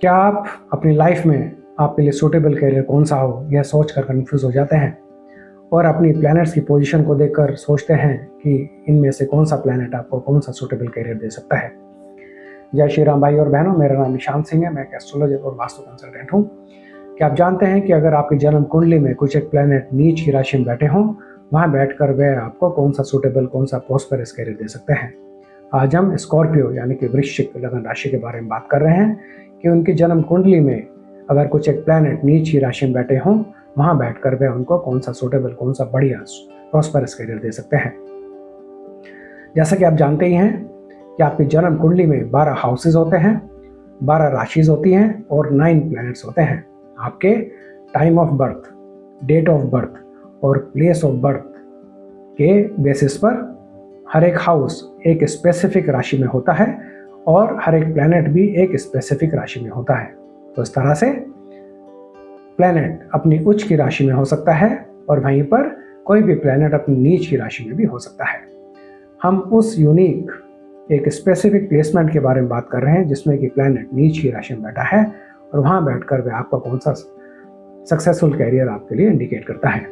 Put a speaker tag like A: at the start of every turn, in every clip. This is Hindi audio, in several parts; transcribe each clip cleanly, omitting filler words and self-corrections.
A: क्या आप अपनी लाइफ में आपके लिए सूटेबल करियर कौन सा हो यह सोच कर कन्फ्यूज़ हो जाते हैं और अपनी प्लैनेट्स की पोजीशन को देखकर सोचते हैं कि इनमें से कौन सा प्लैनेट आपको कौन सा सूटेबल करियर दे सकता है। जय श्री राम भाई और बहनों, मेरा नाम निशांत सिंह है। मैं एक एस्ट्रोलॉजर और वास्तु कंसल्टेंट हूँ। क्या आप जानते हैं कि अगर आपकी जन्म कुंडली में कुछ एक प्लैनेट नीच की राशि में बैठे हों, वहाँ बैठकर वह आपको कौन सा सूटेबल कौन सा प्रॉस्पेरस करियर दे सकते हैं। आज हम स्कॉर्पियो यानी कि वृश्चिक लगन राशि के बारे में बात कर रहे हैं कि उनकी जन्म कुंडली में अगर कुछ एक प्लैनेट नीच की राशि में बैठे हों, वहाँ बैठकर वह उनको कौन सा सूटेबल कौन सा बढ़िया प्रॉस्पेरस करियर दे सकते हैं। जैसा कि आप जानते ही हैं कि आपकी जन्म कुंडली में 12 हाउसेज होते हैं, 12 राशिज होती हैं और 9 प्लैनेट्स होते हैं। आपके time of birth, date of birth और प्लेस ऑफ बर्थ के बेसिस पर हर एक हाउस एक स्पेसिफिक राशि में होता है और हर एक प्लैनेट भी एक स्पेसिफिक राशि में होता है। तो इस तरह से प्लैनेट अपनी उच्च की राशि में हो सकता है और वहीं पर कोई भी प्लैनेट अपनी नीच की राशि में भी हो सकता है। हम उस यूनिक एक स्पेसिफिक प्लेसमेंट के बारे में बात कर रहे हैं जिसमें कि प्लैनेट नीच की राशि में बैठा है और वहाँ बैठकर वह आपका कौन सा सक्सेसफुल कैरियर आपके लिए इंडिकेट करता है।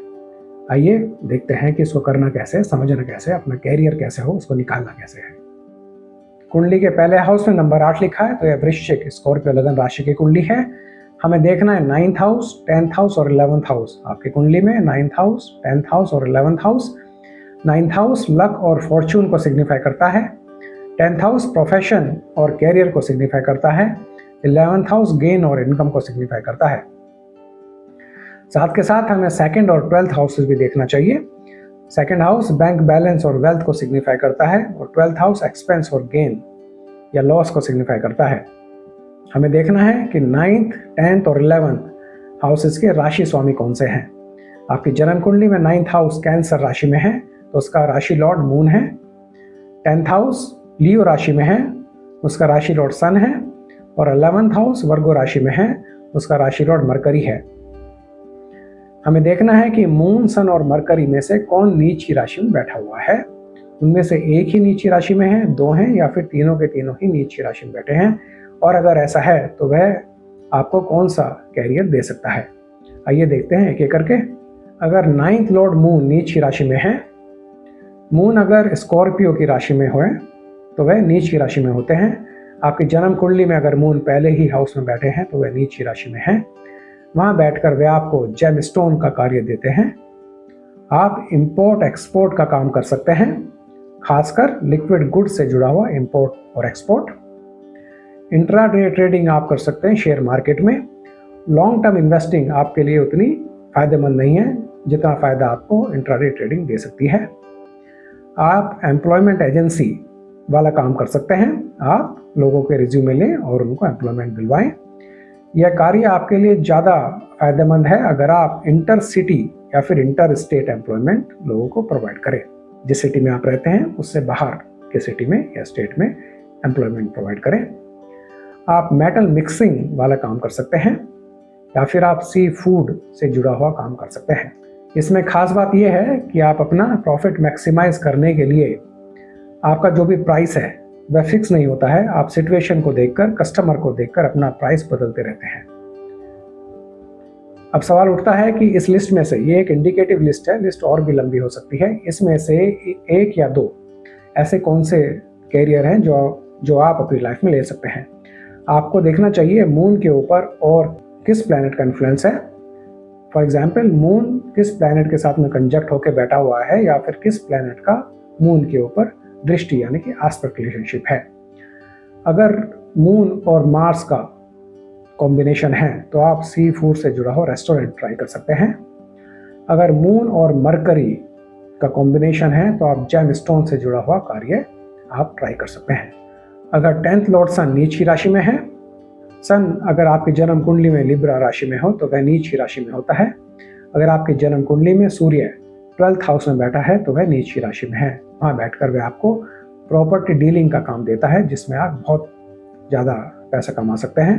A: आइए देखते हैं कि इसको करना कैसे, समझना कैसे, अपना कैरियर कैसे हो, उसको निकालना कैसे है। कुंडली के पहले हाउस में नंबर 8 लिखा है, तो यह वृश्चिक स्कॉर्पियो लगन राशि की कुंडली है। हमें देखना है 9th हाउस, 10th हाउस और 11th हाउस। आपकी कुंडली में 9th हाउस, 10th हाउस और 11th house. 9th house luck और फॉर्चून को सिग्निफाई करता है। 10th हाउस प्रोफेशन और कैरियर को सिग्निफाई करता है। 11th हाउस गेन और इनकम को सिग्निफाई करता है। साथ के साथ हमें 2nd और 12th हाउसेस भी देखना चाहिए। 2nd हाउस बैंक बैलेंस और वेल्थ को सिग्निफाई करता है और 12th हाउस एक्सपेंस और गेन या लॉस को सिग्निफाई करता है। हमें देखना है कि 9th, 10th और 11th हाउसेस के राशि स्वामी कौन से हैं। आपकी जन्म कुंडली में 9th हाउस कैंसर राशि में है तो उसका राशि लॉर्ड मून है। 10th हाउस लियो राशि में है, उसका राशि लॉर्ड सन है और 11th हाउस वर्गो राशि में है, उसका राशि लॉर्ड मरकरी है। हमें देखना है कि मून, सन और मरकरी में से कौन नीच की राशि में बैठा हुआ है। उनमें से एक ही नीच की राशि में है, दो हैं या फिर तीनों के तीनों ही नीच की राशि में बैठे हैं, और अगर ऐसा है तो वह आपको कौन सा कैरियर दे सकता है। आइए देखते हैं एक एक करके। अगर 9th लॉर्ड मून नीच की राशि में है, मून अगर स्कॉर्पियो की राशि में हो तो वह नीच की राशि में होते हैं। आपकी जन्म कुंडली में अगर मून पहले ही हाउस में बैठे हैं तो वह नीच की राशि में है। वहाँ बैठकर वे आपको जेम स्टोन का कार्य देते हैं। आप इंपोर्ट एक्सपोर्ट का काम कर सकते हैं, खासकर लिक्विड गुड्स से जुड़ा हुआ इंपोर्ट और एक्सपोर्ट। इंट्राडे ट्रेडिंग आप कर सकते हैं शेयर मार्केट में। लॉन्ग टर्म इन्वेस्टिंग आपके लिए उतनी फायदेमंद नहीं है जितना फायदा आपको इंट्राडे ट्रेडिंग दे सकती है। आप एम्प्लॉयमेंट एजेंसी वाला काम कर सकते हैं। आप लोगों के रिज्यूमे लें और उनको एम्प्लॉयमेंट दिलवाएं। यह कार्य आपके लिए ज़्यादा फायदेमंद है अगर आप इंटर सिटी या फिर इंटर स्टेट एम्प्लॉयमेंट लोगों को प्रोवाइड करें। जिस सिटी में आप रहते हैं उससे बाहर के सिटी में या स्टेट में एम्प्लॉयमेंट प्रोवाइड करें। आप मेटल मिक्सिंग वाला काम कर सकते हैं या फिर आप सी फूड से जुड़ा हुआ काम कर सकते हैं। इसमें खास बात यह है कि आप अपना प्रॉफिट मैक्सिमाइज करने के लिए आपका जो भी प्राइस है वह फिक्स नहीं होता है। आप सिचुएशन को देखकर, कस्टमर को देखकर अपना प्राइस बदलते रहते हैं। अब सवाल उठता है कि इस लिस्ट में से, ये एक इंडिकेटिव लिस्ट है, लिस्ट और भी लंबी हो सकती है, इसमें से एक या दो ऐसे कौन से कैरियर हैं जो आप अपनी लाइफ में ले सकते हैं। आपको देखना चाहिए मून के ऊपर और किस प्लैनेट का इन्फ्लुएंस है। फॉर एग्जाम्पल, मून किस प्लैनेट के साथ में कंजक्ट होकर बैठा हुआ है या फिर किस प्लैनेट का मून के ऊपर दृष्टि यानी कि आस्पेक्ट रिलेशनशिप है। अगर मून और मार्स का कॉम्बिनेशन है तो आप सी फूड से जुड़ा हुआ रेस्टोरेंट ट्राई कर सकते हैं। अगर मून और मरकरी का कॉम्बिनेशन है तो आप जेम स्टोन से जुड़ा हुआ कार्य आप ट्राई कर सकते हैं। अगर 10th लॉर्ड सन नीच की राशि में है, सन अगर आपकी जन्म कुंडली में लिब्रा राशि में हो तो वह नीच की राशि में होता है। अगर आपकी जन्म कुंडली में सूर्य 12th हाउस में बैठा है तो वह नीच की राशि में है। वहाँ बैठकर वह आपको प्रॉपर्टी डीलिंग का काम देता है जिसमें आप बहुत ज़्यादा पैसा कमा सकते हैं।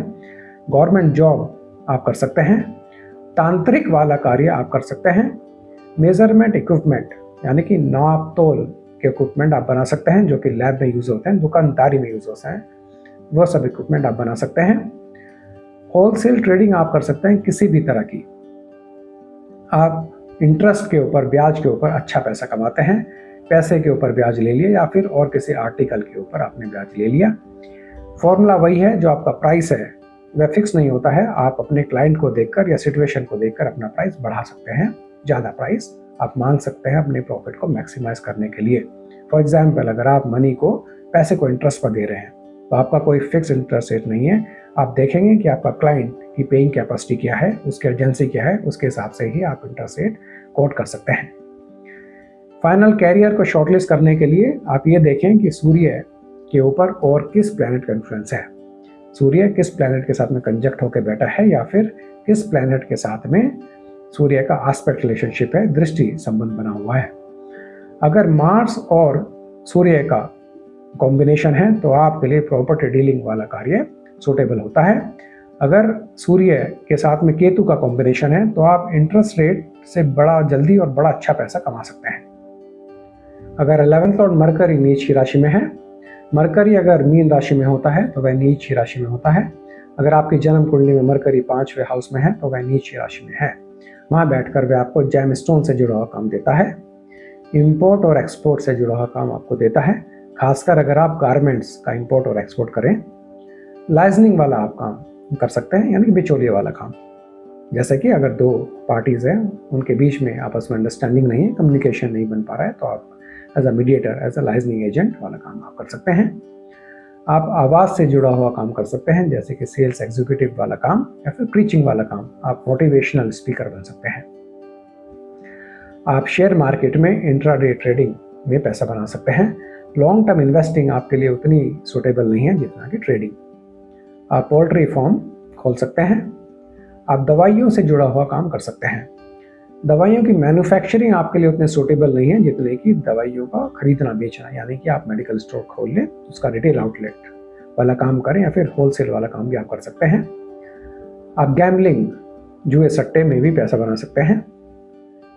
A: गवर्नमेंट जॉब आप कर सकते हैं। तांत्रिक वाला कार्य आप कर सकते हैं। मेजरमेंट इक्विपमेंट यानी कि नाप तोल के इक्विपमेंट आप बना सकते हैं जो कि लैब में यूज़ होते हैं, दुकानदारी में यूज़ होते हैं, वो सब इक्विपमेंट आप बना सकते हैं। होलसेल ट्रेडिंग आप कर सकते हैं किसी भी तरह की। आप इंटरेस्ट के ऊपर, ब्याज के ऊपर अच्छा पैसा कमाते हैं, पैसे के ऊपर ब्याज ले लिया या फिर और किसी आर्टिकल के ऊपर आपने ब्याज ले लिया। फॉर्मूला वही है, जो आपका प्राइस है वह फिक्स नहीं होता है। आप अपने क्लाइंट को देखकर या सिचुएशन को देखकर अपना प्राइस बढ़ा सकते हैं, ज़्यादा प्राइस आप मांग सकते हैं अपने प्रॉफिट को मैक्सिमाइज करने के लिए। फॉर एग्जाम्पल, अगर आप मनी को, पैसे को इंटरेस्ट पर दे रहे हैं तो आपका कोई फिक्स इंटरेस्ट रेट नहीं है। आप देखेंगे कि आपका क्लाइंट की पेइंग कैपेसिटी क्या है, उसकी अर्जेंसी क्या है, उसके हिसाब से ही आप इंटरेस्ट रेट कोट कर सकते हैं। फाइनल कैरियर को शॉर्टलिस्ट करने के लिए आप ये देखें कि सूर्य के ऊपर और किस प्लैनेट का इन्फ्लुएंस है। सूर्य किस प्लैनेट के साथ में कंजक्ट होकर बैठा है या फिर किस प्लैनेट के साथ में सूर्य का एस्पेक्ट रिलेशनशिप है, दृष्टि संबंध बना हुआ है। अगर मार्स और सूर्य का कॉम्बिनेशन है तो आपके लिए प्रॉपर्टी डीलिंग वाला कार्य सूटेबल होता है। अगर सूर्य के साथ में केतु का कॉम्बिनेशन है तो आप इंटरेस्ट रेट से बड़ा जल्दी और बड़ा अच्छा पैसा कमा सकते हैं। अगर 11th लॉर्ड मरकरी नीच की राशि में है, मरकरी अगर मीन राशि में होता है तो वह नीच की राशि में होता है। अगर आपकी जन्म कुंडली में मरकरी 5वें हाउस में है तो वह नीच की राशि में है। वहाँ बैठकर वह आपको जेम स्टोन से जुड़ा हुआ काम देता है, इंपोर्ट और एक्सपोर्ट से जुड़ा हुआ काम आपको देता है। खासकर अगर आप गारमेंट्स का इंपोर्ट और एक्सपोर्ट करें, लाइजनिंग वाला आप काम कर सकते हैं, यानी कि बिचौलिए वाला काम। जैसे कि अगर दो पार्टीज हैं, उनके बीच में आपस में अंडरस्टैंडिंग नहीं है, कम्युनिकेशन नहीं बन पा रहा है, तो आप as a mediator, as a liaisoning agent वाला काम आप कर सकते हैं। आप आवाज़ से जुड़ा हुआ काम कर सकते हैं, जैसे कि सेल्स एग्जीक्यूटिव वाला काम या फिर प्रीचिंग वाला काम। आप मोटिवेशनल स्पीकर बन सकते हैं। आप शेयर मार्केट में इंट्राडे ट्रेडिंग में पैसा बना सकते हैं। लॉन्ग टर्म इन्वेस्टिंग आपके लिए उतनी सूटेबल नहीं है जितना कि ट्रेडिंग। आप पोल्ट्री फार्म खोल सकते हैं। आप दवाइयों से जुड़ा हुआ काम कर सकते हैं। दवाइयों की मैन्युफैक्चरिंग आपके लिए उतने सूटेबल नहीं है जितने कि दवाइयों का खरीदना बेचना, यानी कि आप मेडिकल स्टोर खोल लें, उसका रिटेल आउटलेट वाला काम करें या फिर होलसेल वाला काम भी आप कर सकते हैं। आप गैम्बलिंग, जुए सट्टे में भी पैसा बना सकते हैं।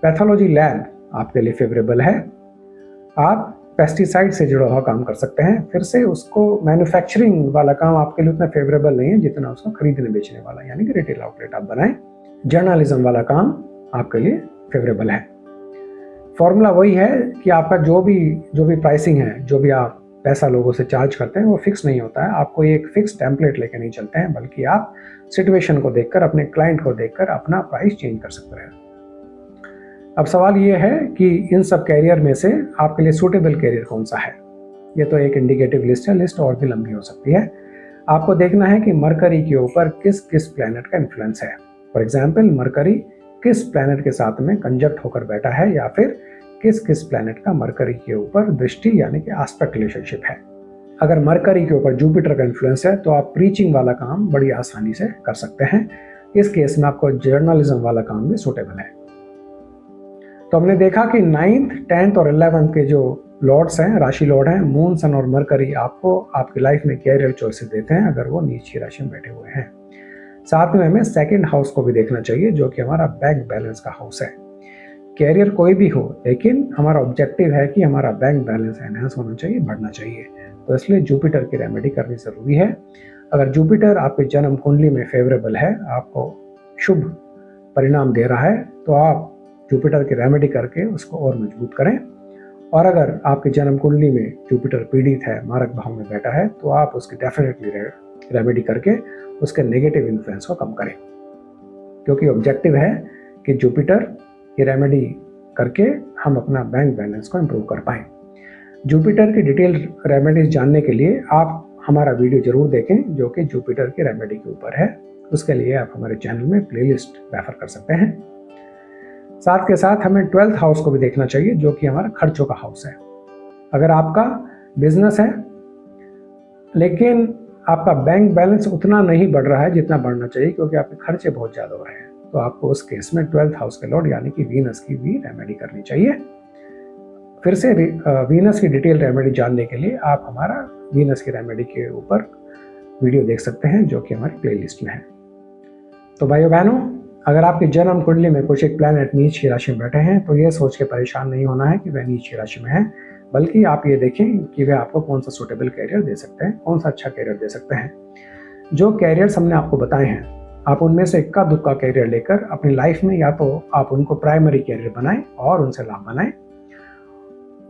A: पैथोलॉजी लैब आपके लिए फेवरेबल है। आप पेस्टिसाइड से जुड़ा हुआ काम कर सकते हैं। फिर से उसको मैन्युफैक्चरिंग वाला काम आपके लिए उतना फेवरेबल नहीं है जितना उसको खरीदने बेचने वाला, यानी कि रिटेल आउटलेट आप बनाएं। जर्नलिज्म वाला काम आपके लिए फेवरेबल है। फॉर्मूला वही है कि आपका जो भी प्राइसिंग है, जो भी आप पैसा लोगों से चार्ज करते हैं, वो फिक्स नहीं होता है। आपको एक फिक्स टेम्पलेट लेके नहीं चलते हैं, बल्कि आप सिचुएशन को देखकर, अपने क्लाइंट को देखकर अपना प्राइस चेंज कर सकते हैं। अब सवाल ये है कि इन सब कैरियर में से आपके लिए सूटेबल कैरियर कौन सा है। ये तो एक इंडिकेटिव लिस्ट है, लिस्ट और भी लंबी हो सकती है। आपको देखना है कि मरकरी के ऊपर किस किस प्लैनेट का इन्फ्लुएंस है। फॉर एग्जाम्पल, मरकरी किस प्लैनेट के साथ में कंजक्ट होकर बैठा है या फिर किस किस प्लैनेट का मरकरी के ऊपर दृष्टि यानी कि एस्पेक्ट रिलेशनशिप है। अगर मरकरी के ऊपर जुपिटर का इन्फ्लुएंस है तो आप प्रीचिंग वाला काम बड़ी आसानी से कर सकते हैं। इस केस में आपको जर्नलिज्म वाला काम भी सूटेबल है। तो हमने देखा कि 9th, 10th और 11th के जो लॉर्ड्स हैं, राशि लॉर्ड हैं, मून, सन और मरकरी, आपको आपकी लाइफ में कैरियर चॉइसेस देते हैं अगर वो नीच की राशि में बैठे हुए हैं। साथ में हमें सेकंड हाउस को भी देखना चाहिए, जो कि हमारा बैंक बैलेंस का हाउस है। कैरियर कोई भी हो, लेकिन हमारा ऑब्जेक्टिव है कि हमारा बैंक बैलेंस एनहांस होना चाहिए, बढ़ना चाहिए। तो इसलिए जुपिटर की रेमेडी करनी जरूरी है। अगर जुपिटर आपके जन्म कुंडली में फेवरेबल है, आपको शुभ परिणाम दे रहा है, तो आप जुपिटर की रेमेडी करके उसको और मजबूत करें। और अगर आपकी जन्म कुंडली में जुपिटर पीड़ित है, मारक भाव में बैठा है, तो आप उसकी डेफिनेटली रेमेडी करके उसके नेगेटिव इन्फ्लुएंस को कम करें, क्योंकि ऑब्जेक्टिव है कि जुपिटर की रेमेडी करके हम अपना बैंक बैलेंस को इम्प्रूव कर पाएं। जुपिटर की डिटेल रेमेडीज जानने के लिए आप हमारा वीडियो जरूर देखें, जो कि जुपिटर की रेमेडी के ऊपर है। उसके लिए आप हमारे चैनल में प्लेलिस्ट रेफर कर सकते हैं। साथ के साथ हमें 12th हाउस को भी देखना चाहिए, जो कि हमारा खर्चों का हाउस है। अगर आपका बिजनेस है लेकिन आपका बैंक बैलेंस उतना नहीं बढ़ रहा है जितना बढ़ना चाहिए, क्योंकि आपके खर्चे बहुत ज़्यादा हो रहे हैं, तो आपको उस केस में 12th हाउस के लॉर्ड यानी कि वीनस की भी रेमेडी करनी चाहिए। फिर से वीनस की डिटेल रेमेडी जानने के लिए आप हमारा वीनस की रेमेडी के ऊपर वीडियो देख सकते हैं, जो कि हमारी प्लेलिस्ट में है। तो भाइयों बहनों, अगर आपकी जन्म कुंडली में कुछ एक प्लैनेट नीच की राशि में बैठे हैं तो ये सोच के परेशान नहीं होना है कि वह नीच की राशि में है, बल्कि आप ये देखें कि वह आपको कौन सा सूटेबल कैरियर दे सकते हैं, कौन सा अच्छा कैरियर दे सकते हैं। जो कैरियर्स हमने आपको बताए हैं आप उनमें से इक्का दुक्का कैरियर लेकर अपनी लाइफ में या तो आप उनको प्राइमरी कैरियर बनाएं और उनसे लाभ बनाएं,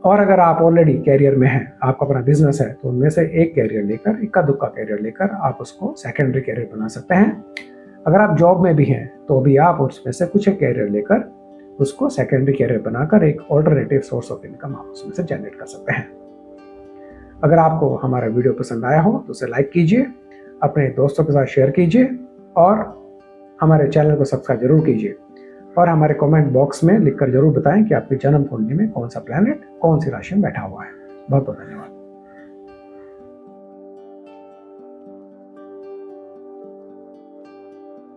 A: और अगर आप ऑलरेडी कैरियर में हैं, आपका अपना बिजनेस है, तो उनमें से एक कैरियर लेकर, इक्का दुक्का कैरियर लेकर आप उसको सेकेंडरी कैरियर बना सकते हैं। अगर आप जॉब में भी हैं तो भी आप उसमें से कुछ एक कैरियर लेकर उसको सेकेंडरी कैरियर बनाकर एक ऑल्टरनेटिव सोर्स ऑफ इनकम आप उसमें से जनरेट कर सकते हैं। अगर आपको हमारा वीडियो पसंद आया हो तो उसे लाइक कीजिए, अपने दोस्तों के साथ शेयर कीजिए और हमारे चैनल को सब्सक्राइब जरूर कीजिए, और हमारे कमेंट बॉक्स में लिखकर जरूर बताएं कि आपकी जन्म कुंडली में कौन सा प्लैनेट कौन सी राशि में बैठा हुआ है। बहुत बहुत धन्यवाद।